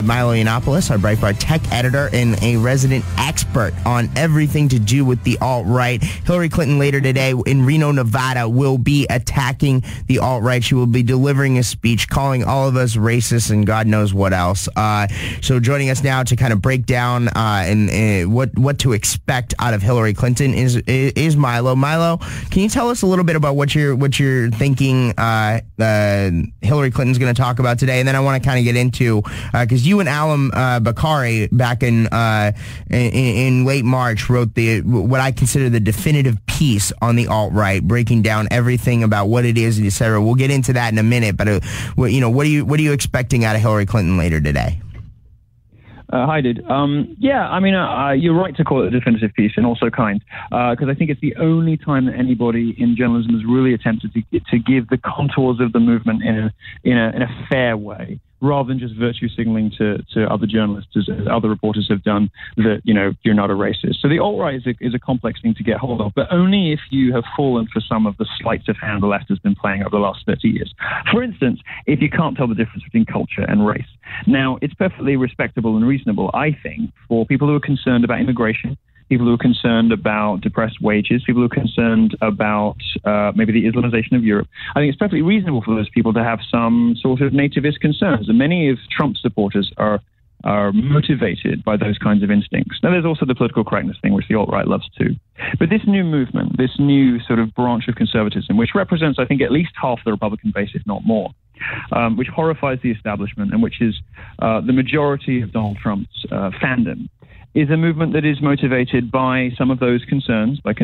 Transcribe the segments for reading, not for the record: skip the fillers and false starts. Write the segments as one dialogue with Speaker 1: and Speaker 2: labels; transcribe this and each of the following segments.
Speaker 1: Milo Yiannopoulos, our Breitbart tech editor and a resident expert on everything to do with the alt-right. Hillary Clinton later today in Reno, Nevada, will be attacking the alt-right. She will be delivering a speech calling all of us racist and God knows what else. So joining us now to kind of break down what to expect out of Hillary Clinton is Milo. Milo, can you tell us a little bit about what you're thinking Hillary Clinton's going to talk about today? And then I want to kind of get into, because you and Alam Bakari back in late March wrote what I consider the definitive piece on the alt-right, breaking down everything about what it is, etc. We'll get into that in a minute, but what are you expecting out of Hillary Clinton later today?
Speaker 2: Hi, dude. You're right to call it a definitive piece, and also kind, because I think it's the only time that anybody in journalism has really attempted to give the contours of the movement in a fair way, rather than just virtue signaling to other journalists, as other reporters have done, that, you're not a racist. So the alt-right is a complex thing to get hold of, but only if you have fallen for some of the sleights of hand the left has been playing over the last 30 years. For instance, if you can't tell the difference between culture and race. Now, it's perfectly respectable and reasonable, I think, for people who are concerned about immigration, people who are concerned about depressed wages, people who are concerned about maybe the Islamization of Europe. I think it's perfectly reasonable for those people to have some sort of nativist concerns. And many of Trump's supporters are motivated by those kinds of instincts. Now, there's also the political correctness thing, which the alt-right loves too. But this new movement, this new sort of branch of conservatism, which represents, I think, at least half the Republican base, if not more, which horrifies the establishment and which is the majority of Donald Trump's fandom, is a movement that is motivated by some of those concerns, about,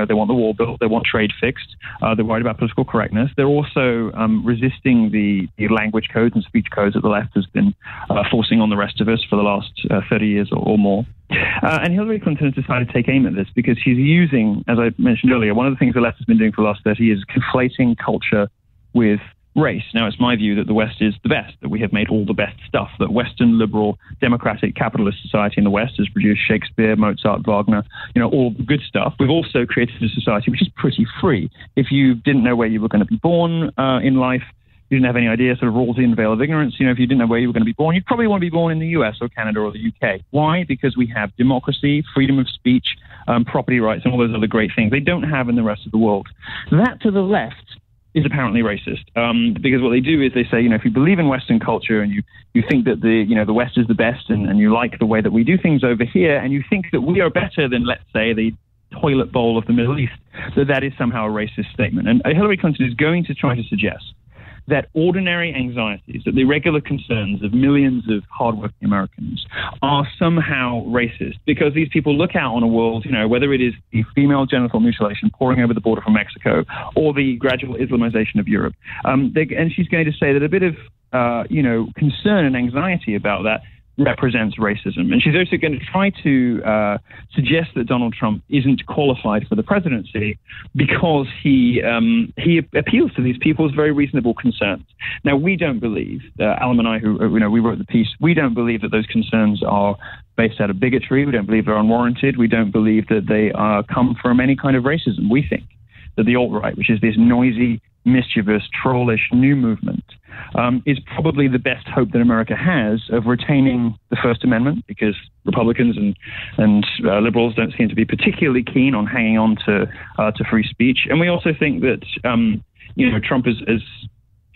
Speaker 2: they want the wall built, they want trade fixed, they're worried about political correctness. They're also resisting the language codes and speech codes that the left has been forcing on the rest of us for the last 30 years or more. And Hillary Clinton has decided to take aim at this because she's using, as I mentioned earlier, one of the things the left has been doing for the last 30 years is conflating culture with race. Now, it's my view that the West is the best, that we have made all the best stuff, that Western liberal, democratic, capitalist society in the West has produced Shakespeare, Mozart, Wagner, all the good stuff. We've also created a society which is pretty free. If you didn't know where you were going to be born in life, you didn't have any idea, sort of rolls in veil of ignorance. If you didn't know where you were going to be born, you'd probably want to be born in the US or Canada or the UK. Why? Because we have democracy, freedom of speech, property rights, and all those other great things they don't have in the rest of the world. That to the left is apparently racist, because what they do is they say, if you believe in Western culture and you think that the West is the best and you like the way that we do things over here, and you think that we are better than, let's say, the toilet bowl of the Middle East, that is somehow a racist statement. And Hillary Clinton is going to try to suggest that ordinary anxieties, that the regular concerns of millions of hardworking Americans are somehow racist because these people look out on a world, whether it is the female genital mutilation pouring over the border from Mexico or the gradual Islamization of Europe. And she's going to say that a bit of, concern and anxiety about that represents racism. And she's also going to try to suggest that Donald Trump isn't qualified for the presidency because he appeals to these people's very reasonable concerns. Now, we don't believe, Alan and I, we wrote the piece, we don't believe that those concerns are based out of bigotry. We don't believe they're unwarranted. We don't believe that they come from any kind of racism. We think that the alt-right, which is this noisy, mischievous, trollish new movement, is probably the best hope that America has of retaining the First Amendment, because Republicans and liberals don't seem to be particularly keen on hanging on to free speech. And we also think that Trump is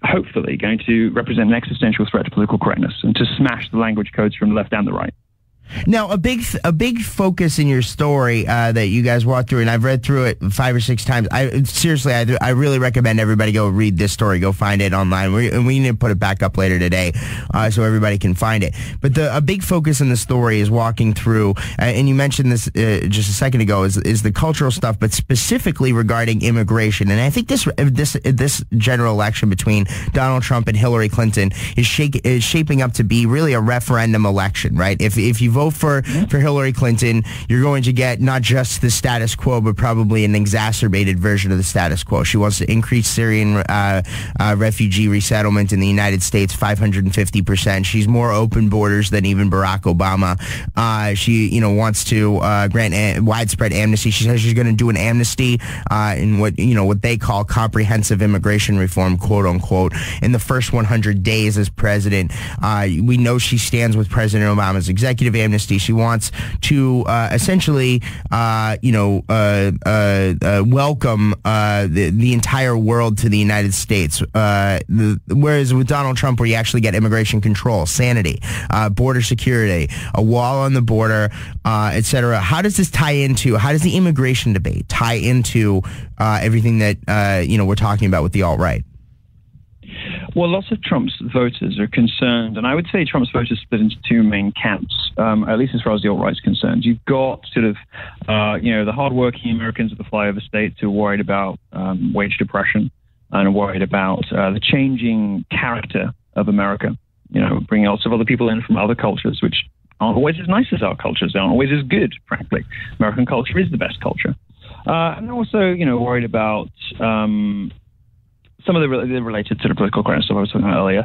Speaker 2: hopefully going to represent an existential threat to political correctness and to smash the language codes from the left and the right.
Speaker 1: Now, a big focus in your story that you guys walked through, and I've read through it 5 or 6 times. I really recommend everybody go read this story. Go find it online. We need to put it back up later today so everybody can find it. But a big focus in the story is walking through, and you mentioned this just a second ago, is the cultural stuff, but specifically regarding immigration. And I think this general election between Donald Trump and Hillary Clinton is shaping up to be really a referendum election, right? If you vote for Hillary Clinton, you're going to get not just the status quo, but probably an exacerbated version of the status quo. She wants to increase Syrian refugee resettlement in the United States 550%. She's more open borders than even Barack Obama. She, wants to grant widespread amnesty. She says she's going to do an amnesty in what they call comprehensive immigration reform, quote unquote, in the first 100 days as president. We know she stands with President Obama's executive amnesty. She wants to essentially, welcome the entire world to the United States. Whereas with Donald Trump, where you actually get immigration control, sanity, border security, a wall on the border, etc. How does this tie into? How does the immigration debate tie into everything that we're talking about with the alt-right?
Speaker 2: Well, lots of Trump's voters are concerned, and I would say Trump's voters split into two main camps, at least as far as the alt-right is concerned. You've got sort of, the hardworking Americans of the flyover states who are worried about wage depression and are worried about the changing character of America, bringing lots of other people in from other cultures, which aren't always as nice as our cultures. They aren't always as good, frankly. American culture is the best culture. And they're also, worried about some of the related sort of political correct stuff I was talking about earlier.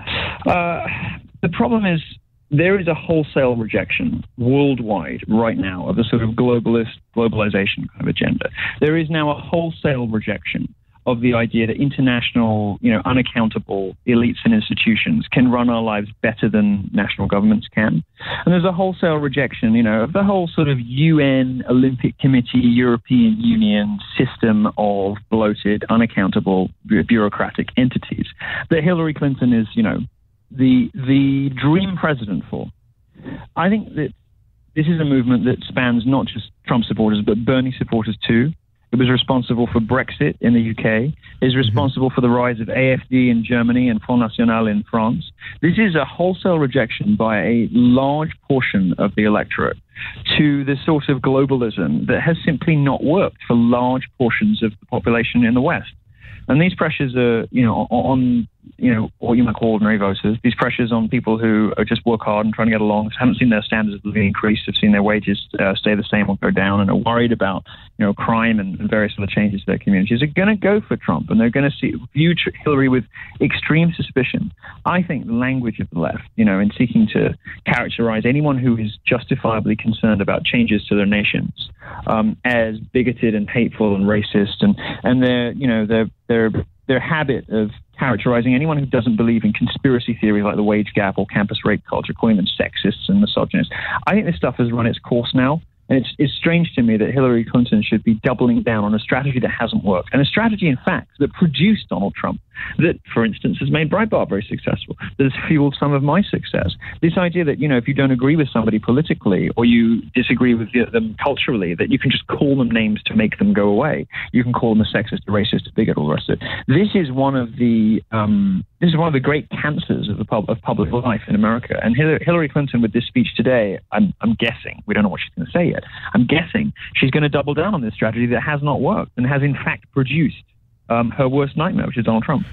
Speaker 2: The problem is there is a wholesale rejection worldwide right now of the sort of globalization kind of agenda. There is now a wholesale rejection of the idea that international, unaccountable elites and institutions can run our lives better than national governments can. And there's a wholesale rejection, of the whole sort of UN, Olympic Committee, European Union system of bloated, unaccountable, bureaucratic entities that Hillary Clinton is, the dream president for. I think that this is a movement that spans not just Trump supporters, but Bernie supporters too. It was responsible for Brexit in the UK. It is responsible for the rise of AfD in Germany and Front National in France. This is a wholesale rejection by a large portion of the electorate to the sort of globalism that has simply not worked for large portions of the population in the West. And these pressures are, on, what you might call ordinary voters, these pressures on people who just work hard and trying to get along, haven't seen their standards of living increase, have seen their wages stay the same or go down, and are worried about, crime and various other changes to their communities, are going to go for Trump, and they're going to view Hillary with extreme suspicion. I think the language of the left, in seeking to characterize anyone who is justifiably concerned about changes to their nations as bigoted and hateful and racist, and their habit of characterizing anyone who doesn't believe in conspiracy theories like the wage gap or campus rape culture, calling them sexists and misogynists. I think this stuff has run its course now. And it's strange to me that Hillary Clinton should be doubling down on a strategy that hasn't worked, and a strategy, in fact, that produced Donald Trump, that, for instance, has made Breitbart very successful, that has fueled some of my success. This idea that, if you don't agree with somebody politically or you disagree with them culturally, that you can just call them names to make them go away. You can call them a sexist, a racist, a bigot, all the rest of it. This is one of the great cancers of public life in America. And Hillary Clinton, with this speech today, I'm guessing, we don't know what she's going to say yet, I'm guessing she's going to double down on this strategy that has not worked and has in fact produced her worst nightmare, which is Donald Trump.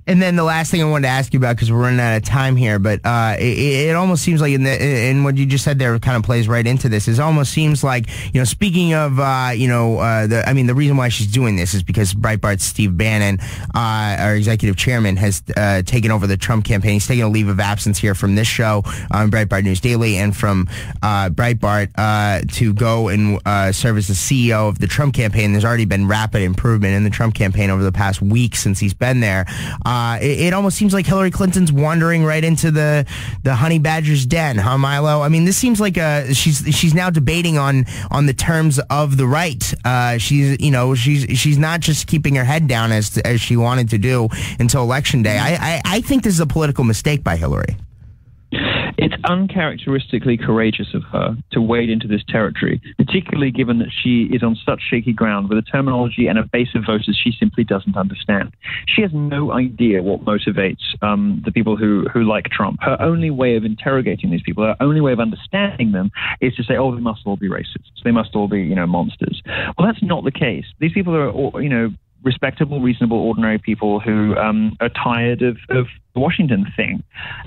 Speaker 1: And then the last thing I wanted to ask you about, because we're running out of time here, but it almost seems like in what you just said there kind of plays right into this. It almost seems like, speaking of, the reason why she's doing this is because Breitbart's Steve Bannon, our executive chairman, has taken over the Trump campaign. He's taken a leave of absence here from this show on Breitbart News Daily and from Breitbart to go and serve as the CEO of the Trump campaign. There's already been rapid improvement in the Trump campaign over the past week since he's been there. It almost seems like Hillary Clinton's wandering right into the honey badger's den, huh, Milo? I mean, this seems like she's now debating on the terms of the right. She's not just keeping her head down as she wanted to do until Election Day. I think this is a political mistake by Hillary.
Speaker 2: It's uncharacteristically courageous of her to wade into this territory, particularly given that she is on such shaky ground with a terminology and a base of voters she simply doesn't understand. She has no idea what motivates the people who like Trump. Her only way of interrogating these people, her only way of understanding them, is to say, oh, they must all be racists. They must all be, monsters. Well, that's not the case. These people are, respectable, reasonable, ordinary people who are tired of Washington thing.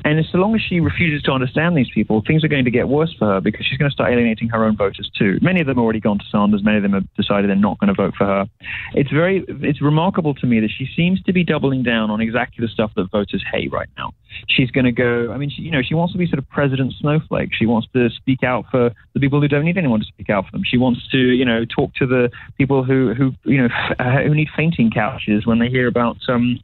Speaker 2: And so long as she refuses to understand these people, things are going to get worse for her because she's going to start alienating her own voters too. Many of them have already gone to Sanders. Many of them have decided they're not going to vote for her. It's remarkable to me that she seems to be doubling down on exactly the stuff that voters hate right now. She's going to go, I mean, she wants to be sort of President Snowflake. She wants to speak out for the people who don't need anyone to speak out for them. She wants to, talk to the people who need fainting couches when they hear about some,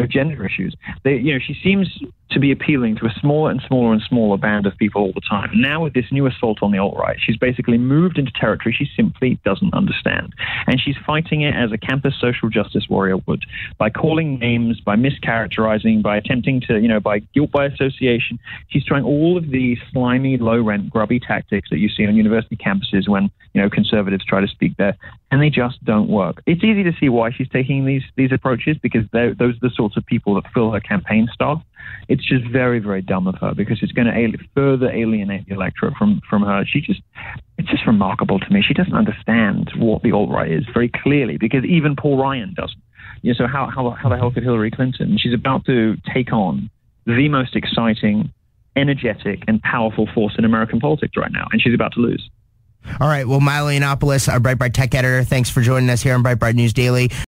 Speaker 2: gender issues. She seems to be appealing to a smaller and smaller and smaller band of people all the time. Now with this new assault on the alt-right, she's basically moved into territory she simply doesn't understand. And she's fighting it as a campus social justice warrior would, by calling names, by mischaracterizing, by attempting to, by guilt by association. She's trying all of these slimy, low-rent, grubby tactics that you see on university campuses when, conservatives try to speak there, and they just don't work. It's easy to see why she's taking these approaches, because those are the sorts of people that fill her campaign staff. It's just very, very dumb of her, because it's going to further alienate the electorate from her. It's just remarkable to me. She doesn't understand what the alt-right is very clearly, because even Paul Ryan doesn't. So how the hell could Hillary Clinton? She's about to take on the most exciting, energetic, and powerful force in American politics right now, and she's about to lose.
Speaker 1: All right. Well, Milo Yiannopoulos, our Breitbart tech editor, thanks for joining us here on Breitbart News Daily.